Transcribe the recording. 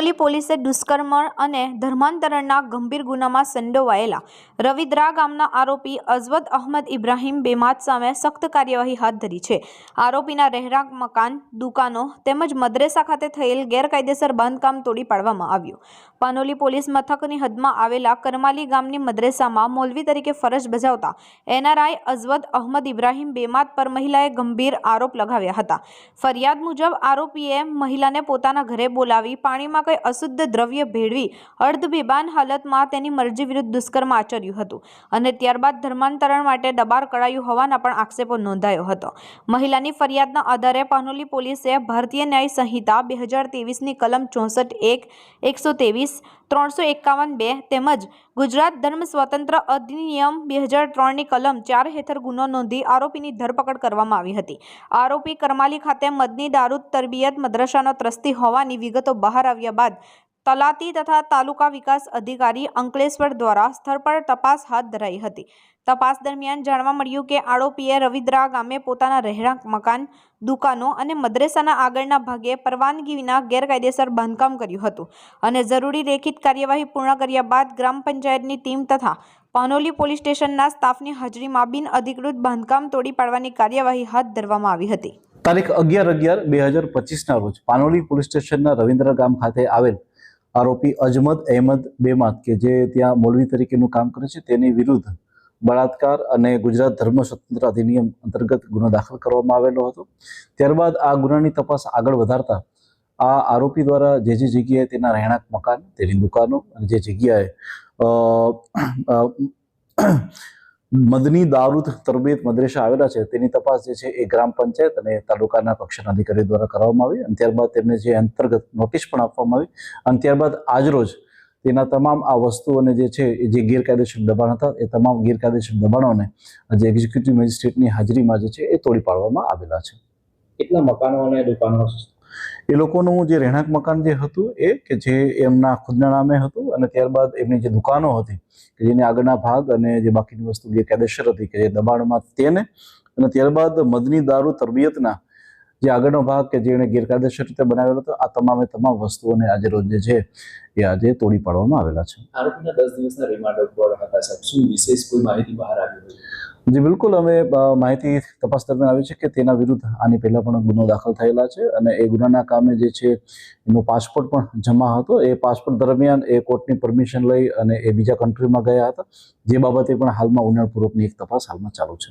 પાનોલી પોલીસે દુષ્કર્મ અને ધર્માંતરણના ગંભીર ગુનામાં સંડોવાયેલા રવિદ્રા ગામના આરોપી અઝવદ અહમદ ઇબ્રાહીમ બેમાત સામે સખ્ત કાર્યવાહી હાથ ધરી છે। આરોપીના રહેણાંક મકાન, દુકાનો તેમજ મદ્રેસા ખાતે થયેલ ગેરકાયદેસર બાંધકામ તોડી પાડવામાં આવ્યું। પાનોલી પોલીસ મથકની હદમાં આવેલા કરમાલી ગામની મદ્રેસામાં મૌલવી તરીકે ફરજ બજાવતા એનઆરઆઈ અઝવદ અહમદ ઇબ્રાહીમ બેમાત પર મહિલાએ ગંભીર આરોપ લગાવ્યા હતા। ફરિયાદ મુજબ આરોપીએ મહિલાને પોતાના ઘરે બોલાવી પાણીમાં કોઈ અશુદ્ધ દ્રવ્ય ભેળવી અર્ધબેભાન હાલતમાં તેની મરજી વિરુદ્ધ દુષ્કર્મ આચર્યું હતું અને ત્યારબાદ ધર્માંતરણ માટે દબાણ કરાયું હોવાના પણ આક્ષેપો નોંધાયો હતો। મહિલાની ફરિયાદના આધારે પાનોલી પોલીસે ભારતીય ન્યાય સંહિતા 2023ની કલમ 64(1), 123, 351(2) તેમજ ગુજરાત ધર્મ સ્વતંત્ર અધિનિયમ 2003ની કલમ 4 હેઠળ ગુનો નોંધી આરોપીની ધરપકડ કરવામાં આવી હતી। આરોપી કરમાલી ખાતે મદની દારૂદ તરબિયત મદ્રસાનો ટ્રસ્ટી હોવાની વિગતો બહાર આવ્યા બાદ તલાટી તથા તાલુકા વિકાસ અધિકારી અંકલેશ્વર દ્વારા સ્થળ પર તપાસ હાથ ધરાઈ હતી। તપાસ દરમિયાન જાણવા મળ્યું કે આરોપીએ રવિદ્રા ગામે પોતાના રહેણાંક મકાન, દુકાનો અને મદ્રેસાના આગળના ભાગે પરવાનગી વિના ગેરકાયદેસર બાંધકામ કર્યું હતું અને જરૂરી લેખિત કાર્યવાહી પૂર્ણ કર્યા બાદ ગ્રામ પંચાયતની ટીમ તથા પાનોલી પોલીસ સ્ટેશનના સ્ટાફની હાજરીમાં બિનઅધિકૃત બાંધકામ તોડી પાડવાની કાર્યવાહી હાથ ધરવામાં આવી હતી। તારીખ 11/11/2025ના રોજ પાનોલી પોલીસ સ્ટેશનના રવિન્દ્ર ગામ ખાતે આવેલ આરોપી અઝમદ અહેમદ બેમાત કે જે ત્યાં મૌલવી તરીકેનું કામ કરે છે તેની વિરુદ્ધ બળાત્કાર અને ગુજરાત ધર્મ સ્વતંત્ર અધિનિયમ અંતર્ગત ગુનો દાખલ કરવામાં આવેલો હતો। ત્યારબાદ આ ગુનાની તપાસ આગળ વધારતા આ આરોપી દ્વારા જે જગ્યાએ તેના રહેણાંક મકાન, તેની દુકાનો અને જે જગ્યાએ મદની દારૂદ તરબિયત મદ્રેસા આવેલા છે તેની તપાસ જે છે એ ગ્રામ પંચાયત અને તાલુકાના કક્ષાના અધિકારી દ્વારા કરવામાં આવી અને ત્યારબાદ તેમને જે અંતર્ગત નોટિસ પણ આપવામાં આવી અને ત્યારબાદ આજરોજ તેના તમામ આ વસ્તુઓને જે છે જે ગેરકાયદેસર દબાણ હતા એ તમામ ગેરકાયદેસર દબાણોને જે એક્ઝિક્યુટિવ મેજિસ્ટ્રેટની હાજરીમાં જે છે એ તોડી પાડવામાં આવેલા છે। કેટલા મકાનો અને દુકાનો? એ લોકોનું જે રહેણાંક મકાન જે હતું એ કે જે એમના ખુદના નામે હતું અને ત્યારબાદ એમની જે દુકાનો હતી કે જેની આગળના ભાગ અને જે બાકીની વસ્તુ ગેરકાયદેસર હતી કે જે દબાણમાં તેને અને ત્યારબાદ મદની દારૂ તરબિયતના જે આગળનો ભાગ કે જેણે ગેરકાયદેસર રીતે બનાવેલો હતો આ તમામે તમામ વસ્તુઓને આજે રોજ જે છે એ આજે તોડી પાડવામાં આવેલા છે। આરોપીના 10 દિવસના રિમાન્ડ ઉપર હતા સાહેબ, શું વિશેષ કોઈ માહિતી બહાર આવી હતી? જી બિલકુલ, અમે માહિતી તપાસ દરમિયાન આવી છે કે તેના વિરુદ્ધ આની પહેલા પણ ગુનો દાખલ થયેલા છે અને એ ગુનાના કામે જે છે એનો પાસપોર્ટ પણ જમા હતો। એ પાસપોર્ટ દરમિયાન એ કોર્ટની પરમિશન લઈ અને એ બીજા કન્ટ્રીમાં ગયા હતા, જે બાબતે પણ હાલમાં ઊંડાણપૂર્વકની એક તપાસ હાલમાં ચાલુ છે।